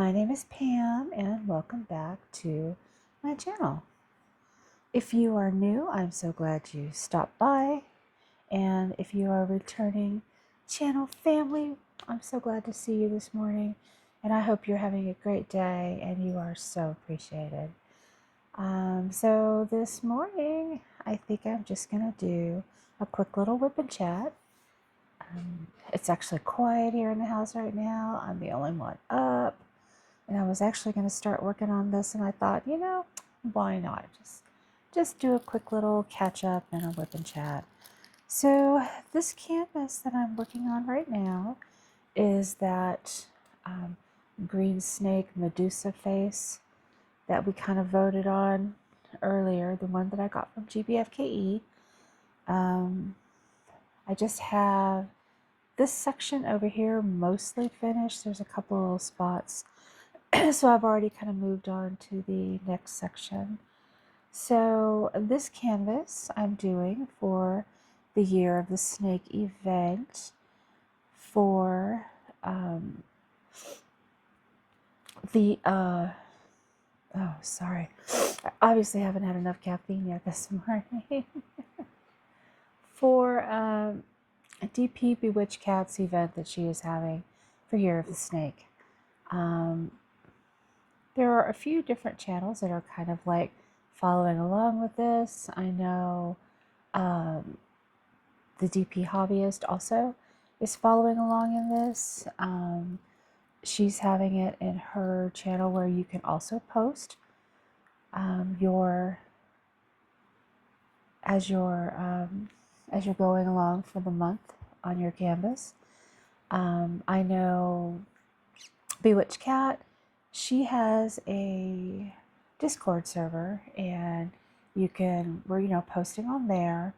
My name is Pam and welcome back to my channel. If you are new, I'm so glad you stopped by. And if you are a returning channel family, I'm so glad to see you this morning. And I hope you're having a great day and you are so appreciated. So this morning, I think I'm just going to do a quick little WIP Chat. It's actually quiet here in the house right now. I'm the only one up. And I was actually going to start working on this, and I thought, why not? Just do a quick little catch up and a WIP Chat. So this canvas that I'm working on right now is that green snake Medusa face that we kind of voted on earlier, the one that I got from GBFKE. I just have this section over here mostly finished. There's a couple little spots. So I've already kind of moved on to the next section. So this canvas I'm doing for the Year of the Snake event for sorry. I obviously haven't had enough caffeine yet this morning. For DP Bewitched Cats event that she is having for Year of the Snake. There are a few different channels that are kind of like following along with this. I know the DP Hobbyist also is following along in this. She's having it in her channel where you can also post as you're going along for the month on your canvas. I know Bewitched Cat. She has a Discord server, and we're posting on there,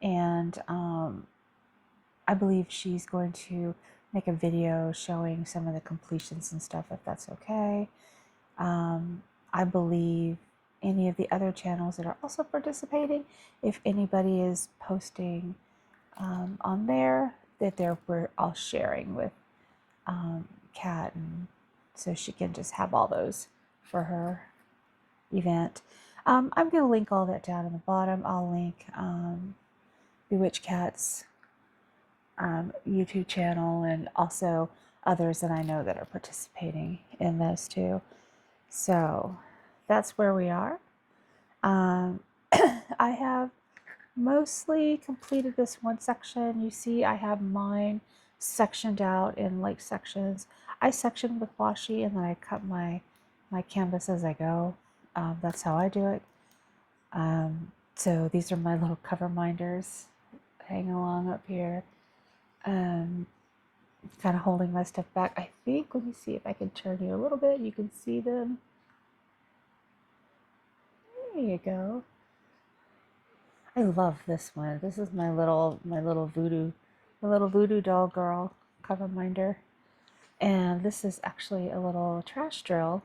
and I believe she's going to make a video showing some of the completions and stuff, if that's okay. I believe any of the other channels that are also participating, if anybody is posting on there, that we're all sharing with Kat, and so she can just have all those for her event. I'm going to link all that down in the bottom. I'll link Bewitched Cat's YouTube channel, and also others that I know that are participating in those too. So that's where we are. I have mostly completed this one section. You see I have mine sectioned out in like sections. I section with washi, and then I cut my canvas as I go. That's how I do it. So these are my little cover minders hanging along up here. Kind of holding my stuff back. I think, let me see if I can turn you a little bit. You can see them. There you go. I love this one. This is my little voodoo doll girl cover minder. And this is actually a little trash drill.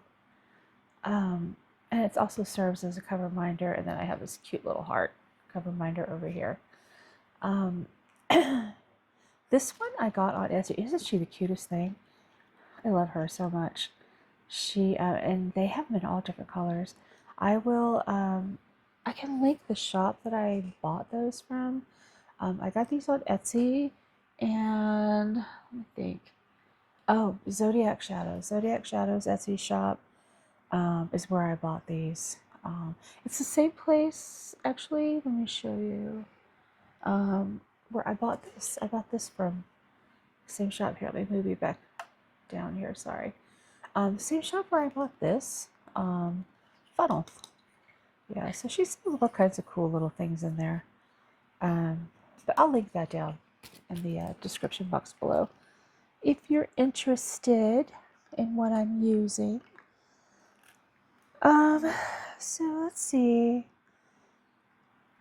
And it also serves as a cover minder. And then I have this cute little heart cover minder over here. This one I got on Etsy. Isn't she the cutest thing? I love her so much. She and they have them in all different colors. I will I can link the shop that I bought those from. I got these on Etsy, and let me think. Oh, Zodiac Shadows Etsy shop is where I bought these. It's the same place, actually. Let me show you where I bought this. I got this from the same shop here. Let me move you back down here. Sorry. Same shop where I bought this funnel. Yeah, so she's all kinds of cool little things in there. But I'll link that down in the description box below if you're interested in what I'm using. So let's see.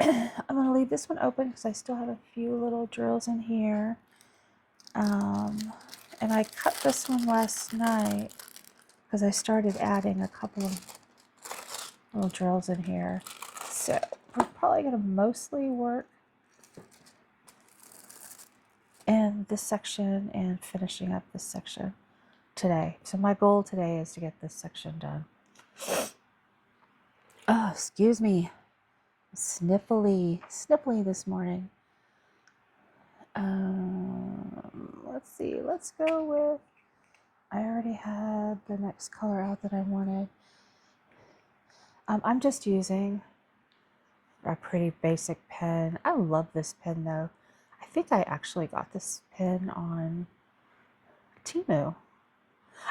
I'm going to leave this one open because I still have a few little drills in here. And I cut this one last night because I started adding a couple of little drills in here. So we're probably going to mostly work in this section and finishing up this section today. So my goal today is to get this section done. Oh, excuse me. Sniffly this morning. Let's see. Let's go with, I already had the next color out that I wanted. I'm just using a pretty basic pen. I love this pen though. I think I actually got this pen on Temu.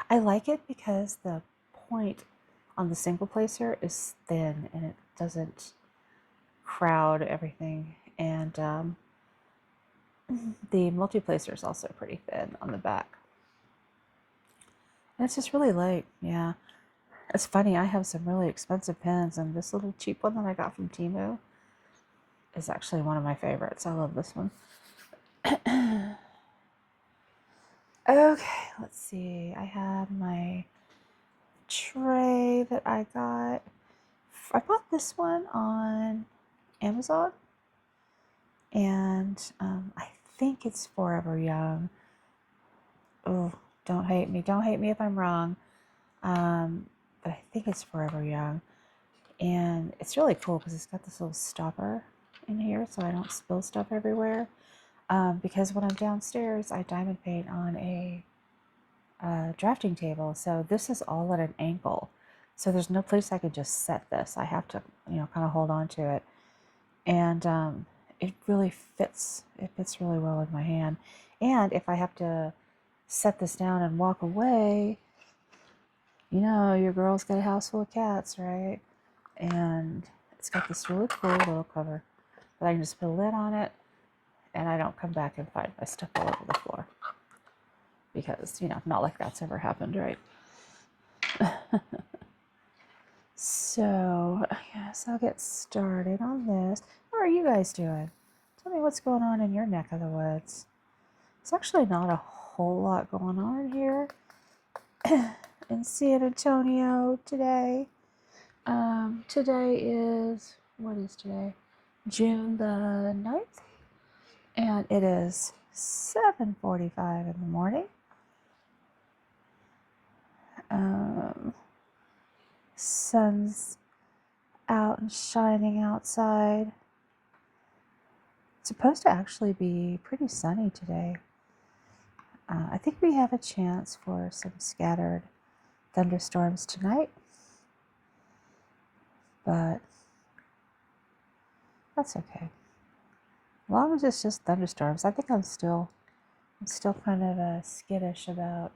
I like it because the point on the single placer is thin and it doesn't crowd everything. And the multi-placer is also pretty thin on the back. And it's just really light, yeah. It's funny, I have some really expensive pens, and this little cheap one that I got from Temu is actually one of my favorites. I love this one. Okay, let's see. I have my tray that I got. I bought this one on Amazon, and I think it's Forever Young. Oh, don't hate me. Don't hate me if I'm wrong. But I think it's Forever Young. And it's really cool because it's got this little stopper in here so I don't spill stuff everywhere. Because when I'm downstairs, I diamond paint on a drafting table. So this is all at an angle. So there's no place I can just set this. I have to, kind of hold on to it. And it really fits. It fits really well in my hand. And if I have to set this down and walk away, your girl's got a house full of cats, right? And it's got this really cool little cover that I can just put a lid on it, and I don't come back and find my stuff all over the floor. Because, not like that's ever happened, right? So, I guess I'll get started on this. How are you guys doing? Tell me what's going on in your neck of the woods. It's actually not a whole lot going on here in San Antonio today. Today is, what is today? June the 9th. And it is 7:45 in the morning. Sun's out and shining outside. It's supposed to actually be pretty sunny today. I think we have a chance for some scattered thunderstorms tonight, but that's okay. As long as it's just thunderstorms. I think I'm still kind of skittish about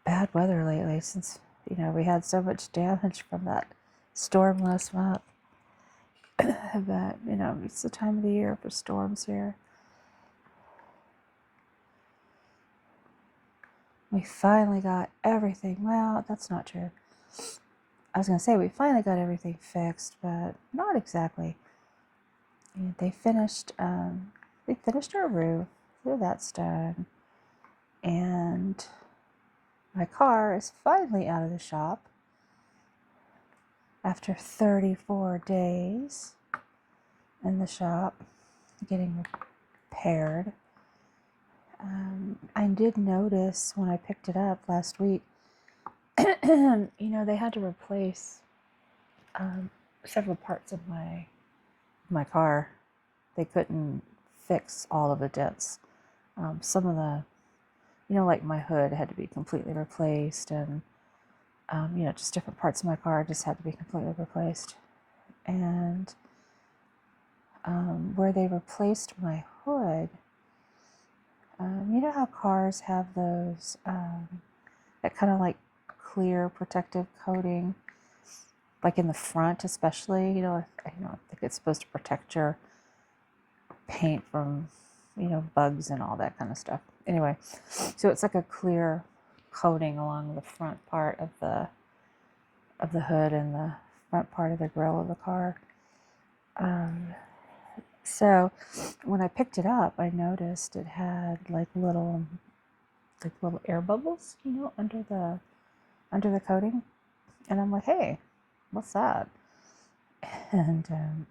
bad weather lately, since we had so much damage from that storm last month. But it's the time of the year for storms here. We finally got everything. Well, that's not true. I was gonna say we finally got everything fixed, but not exactly. They finished our roof. So that's done. And my car is finally out of the shop after 34 days in the shop getting repaired. I did notice when I picked it up last week, they had to replace several parts of my car. They couldn't fix all of the dents. Some of the, like my hood had to be completely replaced, and just different parts of my car just had to be completely replaced. And where they replaced my hood, you know how cars have those that kind of like clear protective coating, like in the front especially. I think it's supposed to protect your paint from bugs and all that kind of stuff. Anyway, so it's like a clear coating along the front part of the hood and the front part of the grill of the car. So when I picked it up, I noticed it had like little air bubbles, under the coating. And I'm like, hey, what's that? And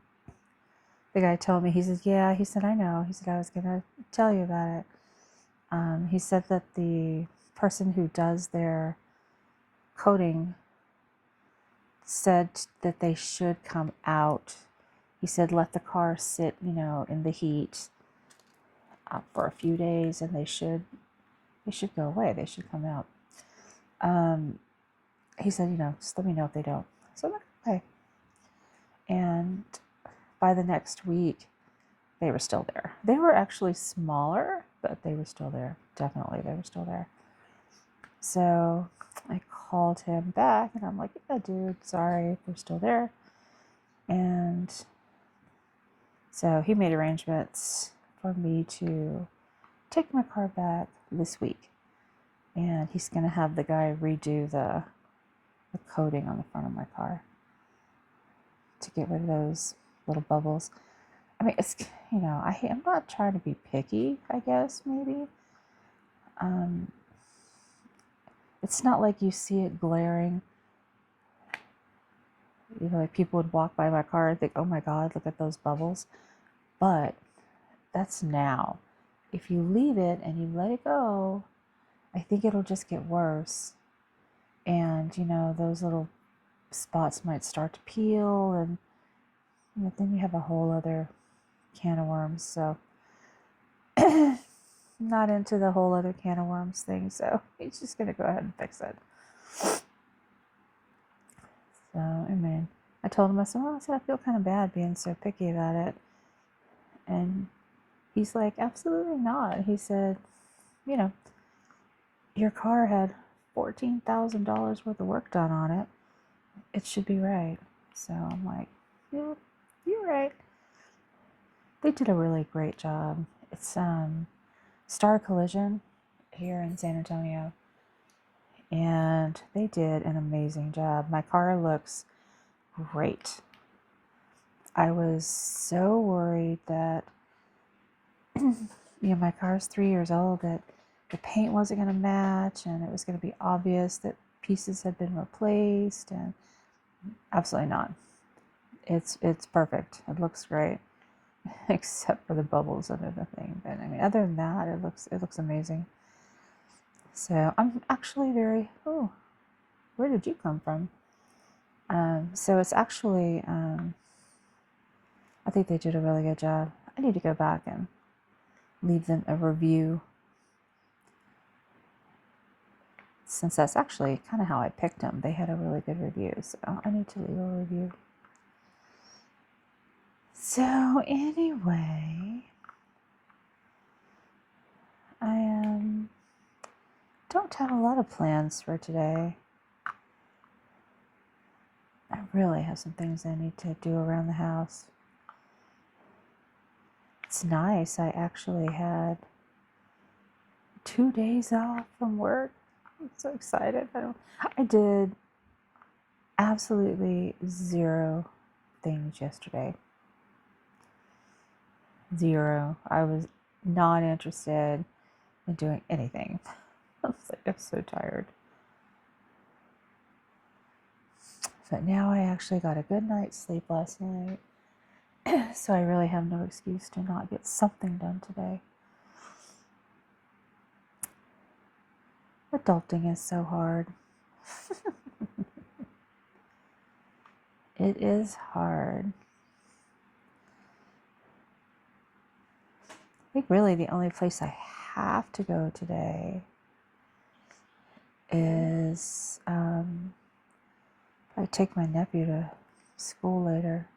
the guy told me, he said, I know. He said, I was going to tell you about it. He said that the person who does their coating said that they should come out. He said let the car sit, in the heat for a few days, and they should go away. They should come out. He said, just let me know if they don't. So I'm like, okay. And by the next week, they were still there. They were actually smaller, but they were still there. Definitely, they were still there. So I called him back, and I'm like, yeah, dude, sorry, they're still there. And so he made arrangements for me to take my car back this week. And he's going to have the guy redo the coating on the front of my car to get rid of those little bubbles. I mean, it's, I'm not trying to be picky, I guess, maybe. It's not like you see it glaring. Like people would walk by my car and think, oh my God, look at those bubbles. But that's now. If you leave it and you let it go, I think it'll just get worse. And, those little spots might start to peel, and then you have a whole other can of worms. So not into the whole other can of worms thing, so he's just gonna go ahead and fix it. So I told him, I said, I feel kind of bad being so picky about it. And he's like, absolutely not. He said, your car had $14,000 worth of work done on it. It should be right. So I'm like, yeah, you're right. They did a really great job. It's Star Collision here in San Antonio, and they did an amazing job. My car looks great. I was so worried that my car's 3 years old, that the paint wasn't going to match, and it was going to be obvious that pieces had been replaced, and absolutely not. It's perfect. It looks great, except for the bubbles under the thing. But other than that, it looks amazing. So I'm actually very, where did you come from? So it's actually, I think they did a really good job. I need to go back and leave them a review, since that's actually kind of how I picked them. They had a really good review, so I need to leave a review. So anyway, I don't have a lot of plans for today. I really have some things I need to do around the house. It's nice. I actually had 2 days off from work. I'm so excited. I did absolutely 0 things yesterday. 0. I was not interested in doing anything. I was like, I'm so tired. But now I actually got a good night's sleep last night. So I really have no excuse to not get something done today. Adulting is so hard. It is hard. I think really the only place I have to go today is I take my nephew to school later.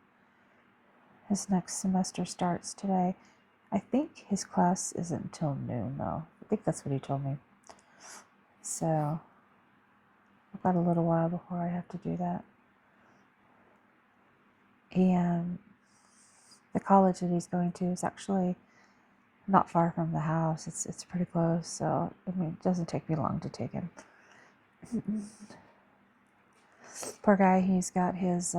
His next semester starts today. I think his class isn't until noon, though. I think that's what he told me. So I've got a little while before I have to do that. And the college that he's going to is actually not far from the house. It's pretty close, so it doesn't take me long to take him. Poor guy, he's got his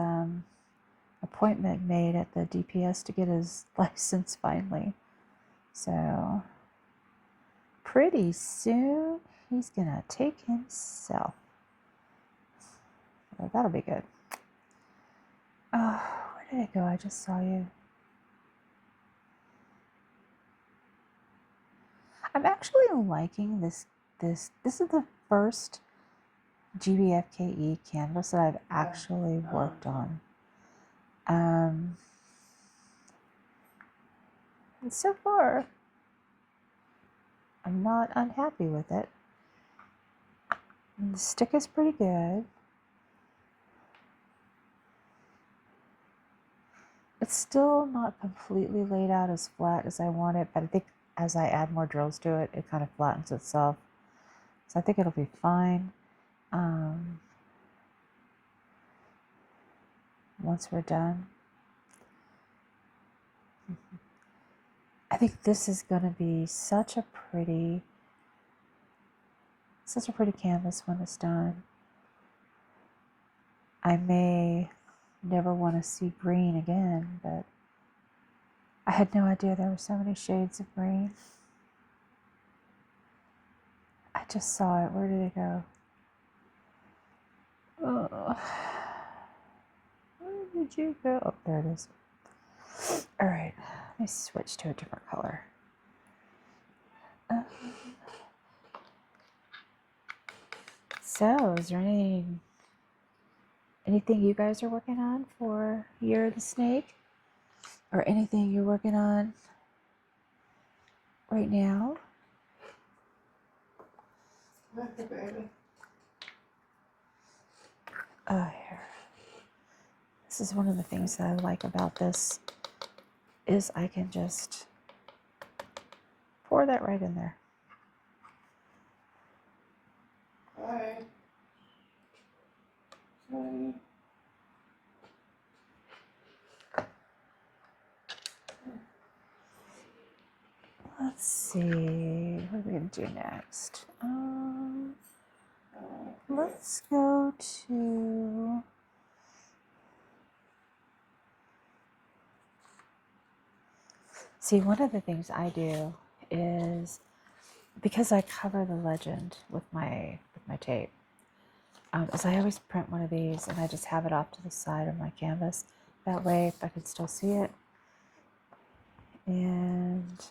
appointment made at the DPS to get his license finally. So pretty soon he's gonna take himself. So that'll be good. Oh, where did it go? I just saw you. actually liking this is the first GBFKE canvas that I've actually worked on. And so far, I'm not unhappy with it. And the stick is pretty good. It's still not completely laid out as flat as I want it, but I think as I add more drills to it, it kind of flattens itself. So I think it'll be fine. Once we're done. I think this is going to be such a pretty canvas when it's done. I may never want to see green again, but I had no idea there were so many shades of green. I just saw it. Where did it go? Oh. Where did you go? Oh, there it is. All right, let me switch to a different color. So, is there anything you guys are working on for Year of the Snake? Or anything you're working on right now? Nothing, baby. Oh, here. This is one of the things that I like about this is I can just pour that right in there. Hi. Hi. Let's see, what are we going to do next? Let's go to... See, one of the things I do is, because I cover the legend with my tape, is I always print one of these and I just have it off to the side of my canvas. That way, if I can still see it. And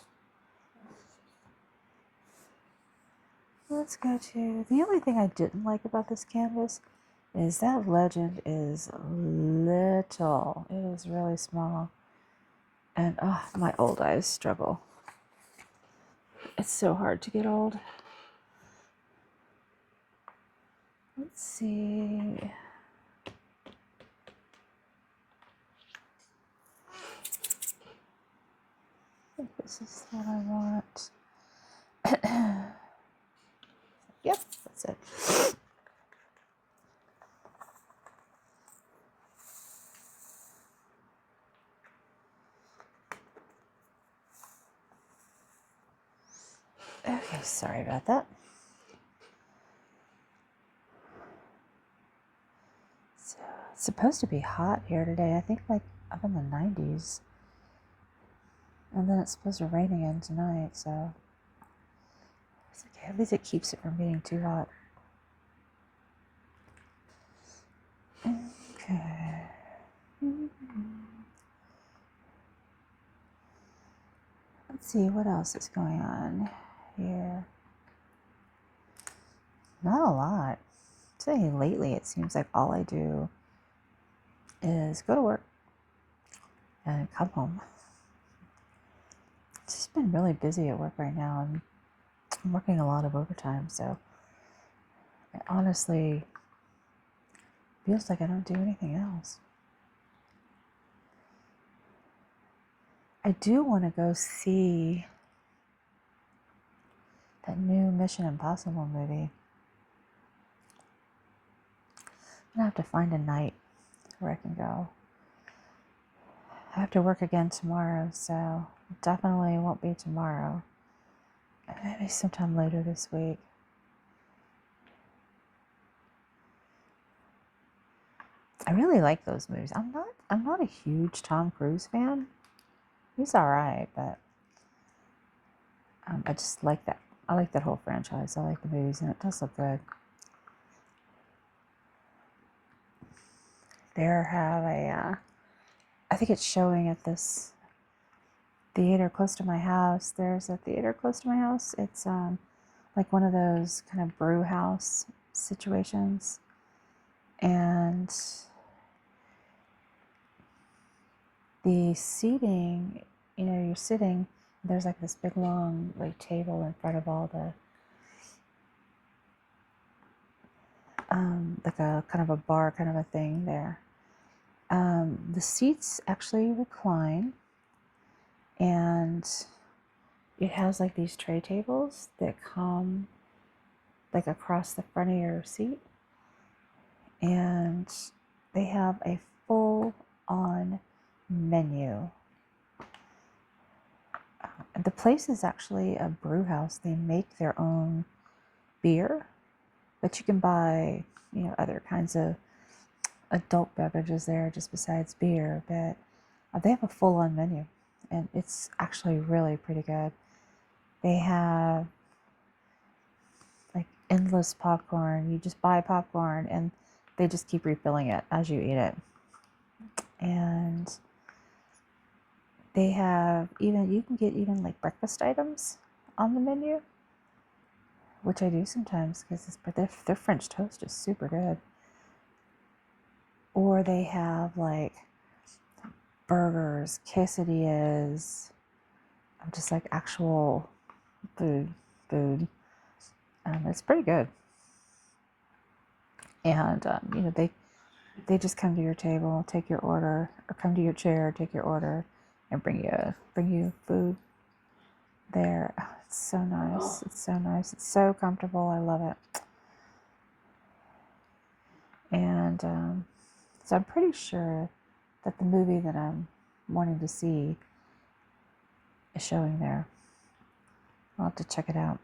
let's go to, the only thing I didn't like about this canvas is that legend is little. It is really small. And oh, my old eyes struggle. It's so hard to get old. Let's see. I think this is what I want. Yep, that's it. Okay, sorry about that. So, it's supposed to be hot here today. I think like up in the 90s. And then it's supposed to rain again tonight, so it's okay. At least it keeps it from getting too hot. Okay. Let's see what else is going on here. Not a lot. Today, lately, it seems like all I do is go to work and come home. It's just been really busy at work right now. I'm working a lot of overtime, so it honestly feels like I don't do anything else. I do want to go see that new Mission Impossible movie. I'm gonna have to find a night where I can go. I have to work again tomorrow, so it definitely won't be tomorrow. Maybe sometime later this week. I really like those movies. I'm not a huge Tom Cruise fan. He's all right, but I just like that. I like that whole franchise. I like the movies, and it does look good. There have a, I think it's showing at this theater close to my house. There's a theater close to my house. It's like one of those kind of brew house situations. And the seating, you're sitting, there's like this big long like table in front of all the like a kind of a bar kind of a thing there. The seats actually recline, and it has like these tray tables that come like across the front of your seat, and they have a full on menu. The place is actually a brew house. They make their own beer, but you can buy, other kinds of adult beverages there just besides beer. But they have a full on menu, and it's actually really pretty good. They have like endless popcorn. You just buy popcorn, and they just keep refilling it as you eat it. And they have you can get even like breakfast items on the menu, which I do sometimes because their French toast is super good. Or they have like burgers, quesadillas, just like actual food. It's pretty good. And they just come to your table, take your order, or come to your chair, take your order, and bring you food there. Oh, it's so nice. It's so nice. It's so comfortable. I love it. And so I'm pretty sure that the movie that I'm wanting to see is showing there. I'll have to check it out.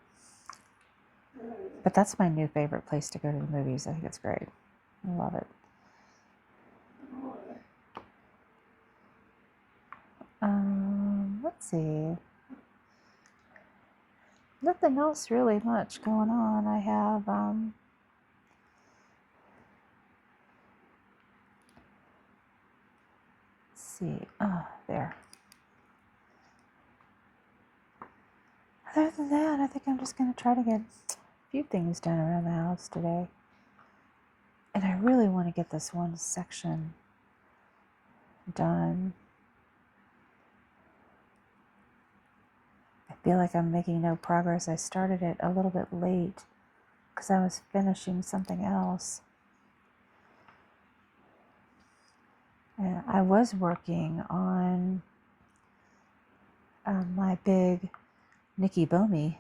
But that's my new favorite place to go to the movies. I think it's great. I love it. Let's see. Nothing else really much going on. I have let's see. Oh, there. Other than that, I think I'm just going to try to get a few things done around the house today. And I really want to get this one section done. I feel like I'm making no progress. I started it a little bit late because I was finishing something else. And I was working on my big Nikki Bomi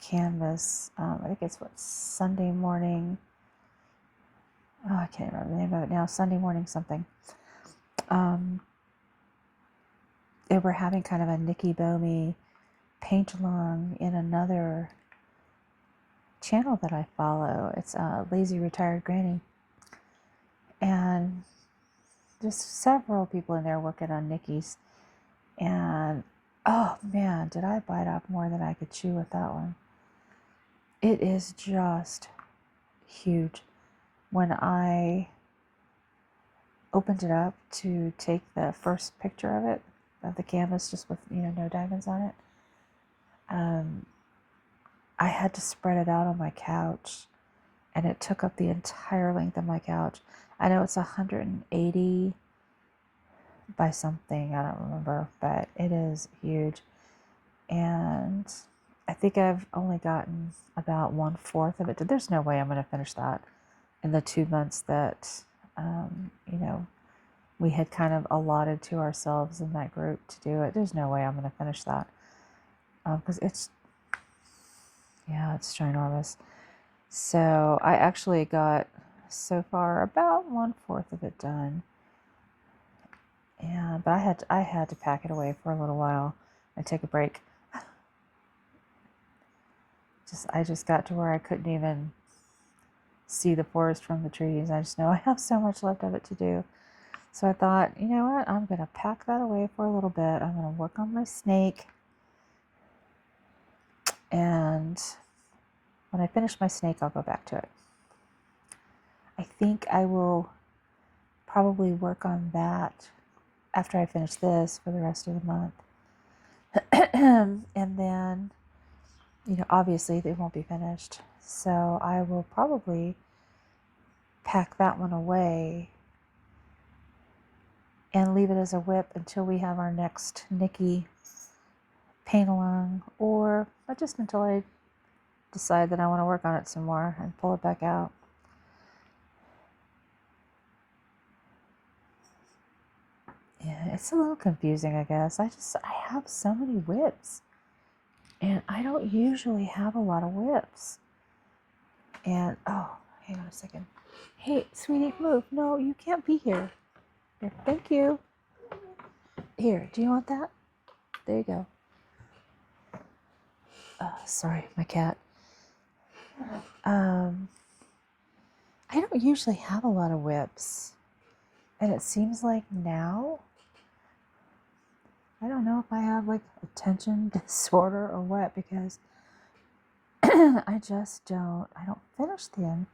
canvas. I think it's Sunday morning. Oh, I can't remember the name of it now. Sunday morning something. They were having kind of a Nikki Bomi paint along in another channel that I follow. It's Lazy Retired Granny. And just several people in there working on Nikki's. And oh man, did I bite off more than I could chew with that one. It is just huge. When I opened it up to take the first picture of it, of the canvas, just with no diamonds on it, I had to spread it out on my couch, and it took up the entire length of my couch. I know it's 180 by something, I don't remember, but it is huge. And I think I've only gotten about 1/4 of it. There's no way I'm going to finish that in the 2 months that, we had kind of allotted to ourselves in that group to do it. There's no way I'm going to finish that. Because it's ginormous. So I actually got so far about 1/4 of it done. Yeah, but I had to pack it away for a little while and take a break. I just got to where I couldn't even see the forest from the trees. I just know I have so much left of it to do. So I thought, you know what? I'm going to pack that away for a little bit. I'm going to work on my snake. And when I finish my snake, I'll go back to it. I think I will probably work on that after I finish this for the rest of the month. And then, obviously they won't be finished. So I will probably pack that one away and leave it as a WIP until we have our next Nikki paint along, or just until I decide that I want to work on it some more and pull it back out. Yeah, it's a little confusing, I guess. I have so many WIPs, and I don't usually have a lot of WIPs. And, oh, hang on a second. Hey, sweetie, move. No, you can't be here. Here, thank you. Here, do you want that? There you go. Sorry, my cat. I don't usually have a lot of WIPs. And it seems like now, I don't know if I have like attention disorder or what, because I don't finish them.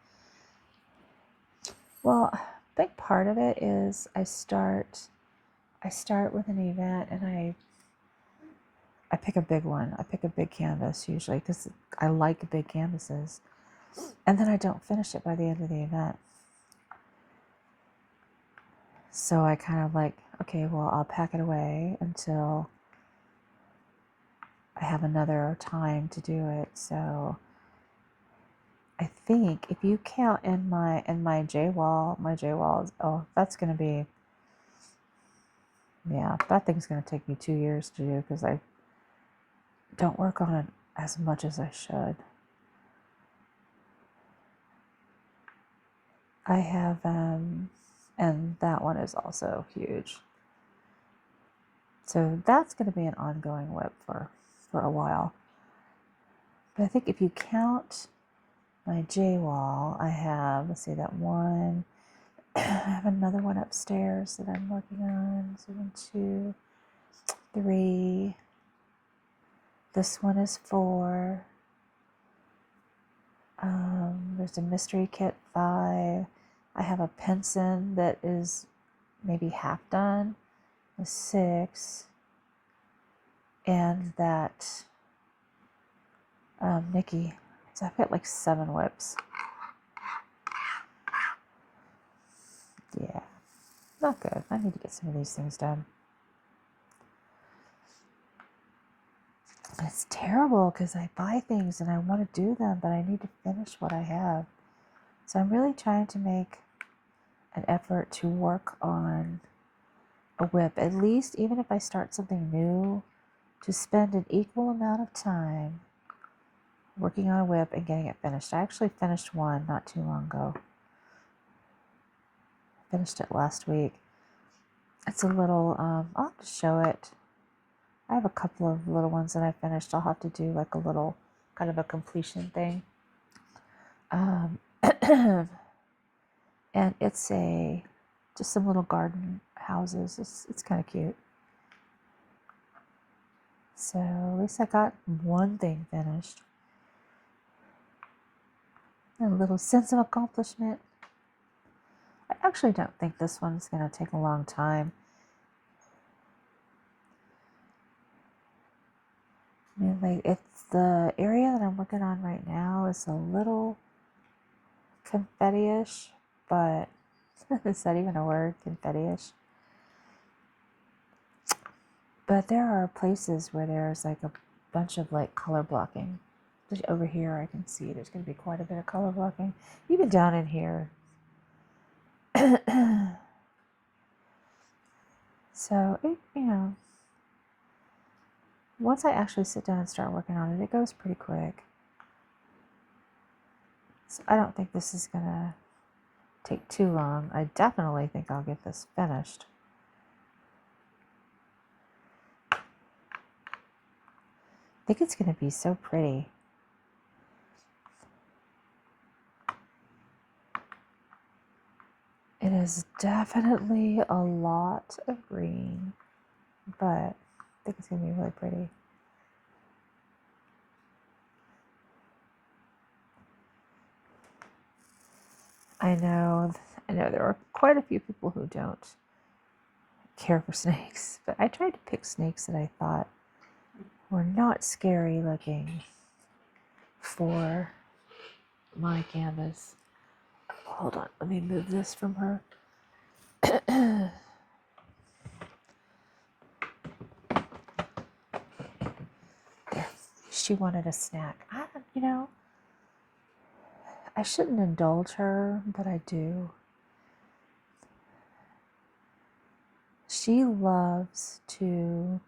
Well, a big part of it is I start with an event, and I pick a big one. I pick a big canvas usually because I like big canvases. And then I don't finish it by the end of the event. So I kind of like, okay, well, I'll pack it away until I have another time to do it. So I think if you count in my J wall is, oh, that's going to be, yeah, that thing's going to take me 2 years to do because I don't work on it as much as I should. I have, and that one is also huge. So that's going to be an ongoing WIP for a while. But I think if you count my J wall, I have, let's see, that one. I have another one upstairs that I'm working on. So 1, 2, 3. This one is 4. There's a mystery kit 5. I have a pencil that is maybe half done, a 6, and that Nikki. So I've got like 7 WIPs. Yeah, not good. I need to get some of these things done. It's terrible because I buy things and I want to do them, but I need to finish what I have. So I'm really trying to make an effort to work on a WIP, at least even if I start something new, to spend an equal amount of time working on a WIP and getting it finished. I actually finished one not too long ago. Finished it last week. It's a little, I'll have to show it. I have a couple of little ones that I finished. I'll have to do like a little kind of a completion thing. And it's just some little garden houses. It's kind of cute. So at least I got one thing finished. A little sense of accomplishment. I actually don't think this one's going to take a long time. I mean, like, it's the area that I'm working on right now is a little confetti-ish, but is that even a word, confetti-ish? But there are places where there's like a bunch of like color blocking. Just over here I can see there's going to be quite a bit of color blocking. Even down in here. So, once I actually sit down and start working on it, it goes pretty quick. So I don't think this is going to take too long. I definitely think I'll get this finished. I think it's going to be so pretty. It is definitely a lot of green, but I think it's going to be really pretty. I know there are quite a few people who don't care for snakes, but I tried to pick snakes that I thought were not scary looking for my canvas. Hold on, let me move this from her. There. She wanted a snack. I shouldn't indulge her, but I do. She loves to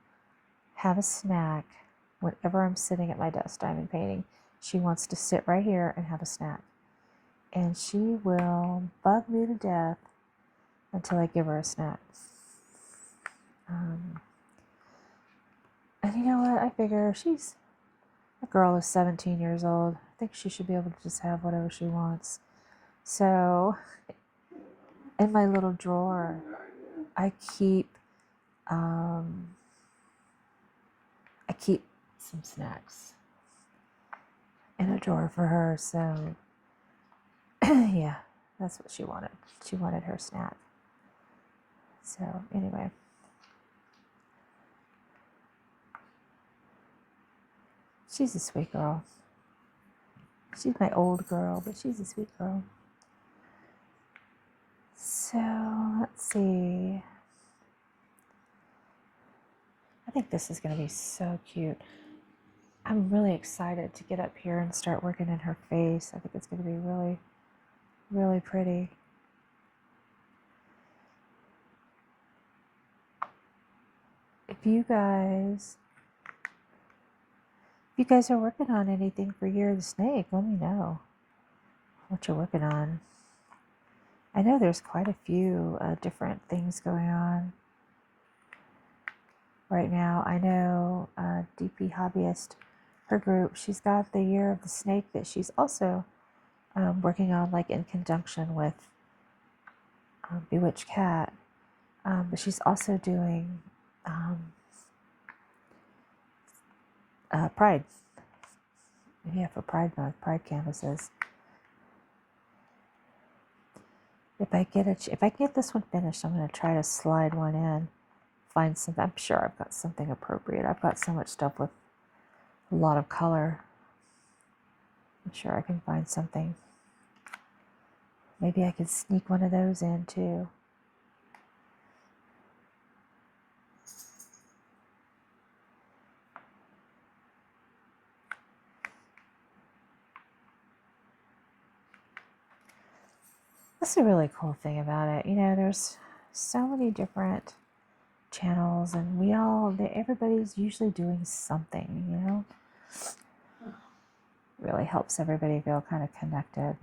have a snack whenever I'm sitting at my desk diamond painting. She wants to sit right here and have a snack. And she will bug me to death until I give her a snack. And you know what? I figure a girl is 17 years old. I think she should be able to just have whatever she wants. So in my little drawer, I keep some snacks in a drawer for her. So yeah, that's what she wanted. She wanted her snack. So anyway. She's a sweet girl. She's my old girl, but she's a sweet girl. So let's see. I think this is going to be so cute. I'm really excited to get up here and start working in her face. I think it's going to be really, really pretty. If you guys are working on anything for Year of the Snake, let me know what you're working on. I know there's quite a few different things going on right now. I know DP Hobbyist, her group, she's got the Year of the Snake that she's also working on, like in conjunction with Bewitched Cat. But she's also doing Pride. Yeah, for Pride Month, Pride canvases. If I get this one finished, I'm going to try to slide one in. Find something. I'm sure I've got something appropriate. I've got so much stuff with a lot of color. I'm sure I can find something. Maybe I could sneak one of those in too. That's a really cool thing about it. There's so many different channels, and everybody's usually doing something, Really helps everybody feel kind of connected.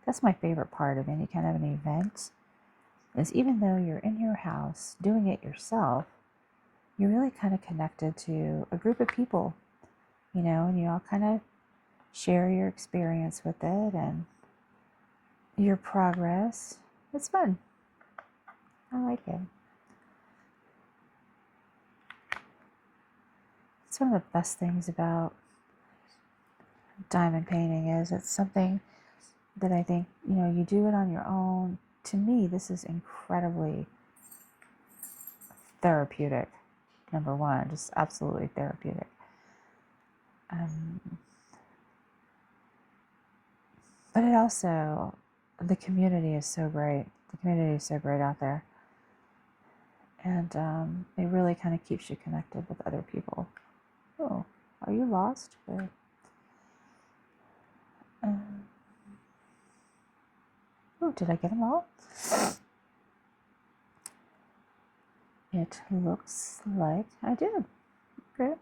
That's my favorite part of any kind of an event, is even though you're in your house doing it yourself, you're really kind of connected to a group of people, and you all kind of share your experience with it and your progress. It's fun. I like it. It's one of the best things about diamond painting is it's something that I think, you do it on your own. To me, this is incredibly therapeutic. Number one, just absolutely therapeutic. But it also, the community is so great. The community is so great out there. And it really kind of keeps you connected with other people. Oh, are you lost? Oh, did I get them all? It looks like I did. Okay.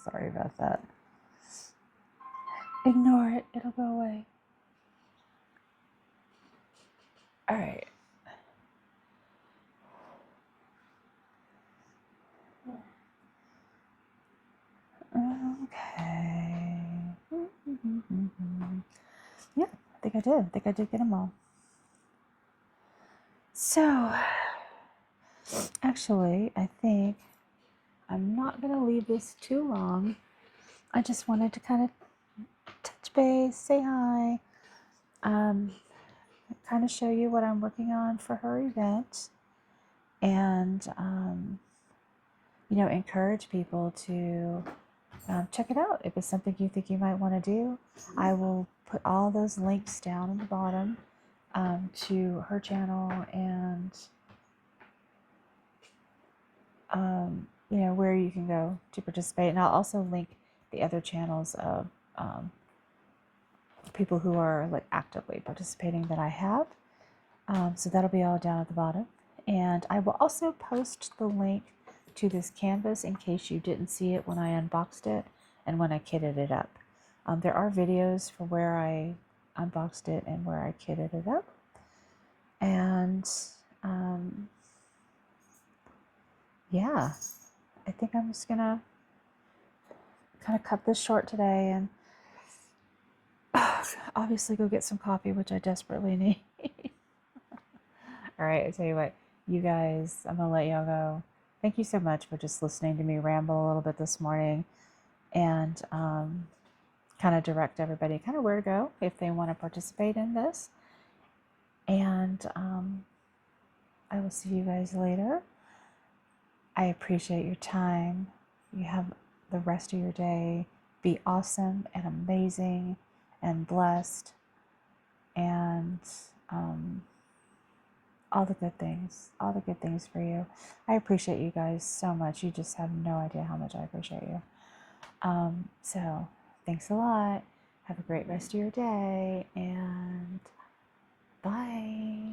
Sorry about that. Ignore it. It'll go away. All right. Okay. Yeah, I think I did. I think I did get them all. So, actually, I think I'm not going to leave this too long. I just wanted to kind of touch base, say hi, kind of show you what I'm working on for her event, and encourage people to check it out. If it's something you think you might want to do, I will put all those links down in the bottom to her channel and where you can go to participate. And I'll also link the other channels of people who are like actively participating that I have. So that'll be all down at the bottom. And I will also post the link to this canvas in case you didn't see it when I unboxed it and when I kitted it up. There are videos for where I unboxed it and where I kitted it up. And yeah, I think I'm just gonna kind of cut this short today and obviously go get some coffee, which I desperately need. All right, I tell you what, you guys, I'm gonna let y'all go. Thank you so much for just listening to me ramble a little bit this morning and kind of direct everybody kind of where to go if they want to participate in this. And I will see you guys later. I appreciate your time. You have the rest of your day. Be awesome and amazing and blessed and all the good things for you. I appreciate you guys so much. You just have no idea how much I appreciate you. So thanks a lot. Have a great rest of your day and bye.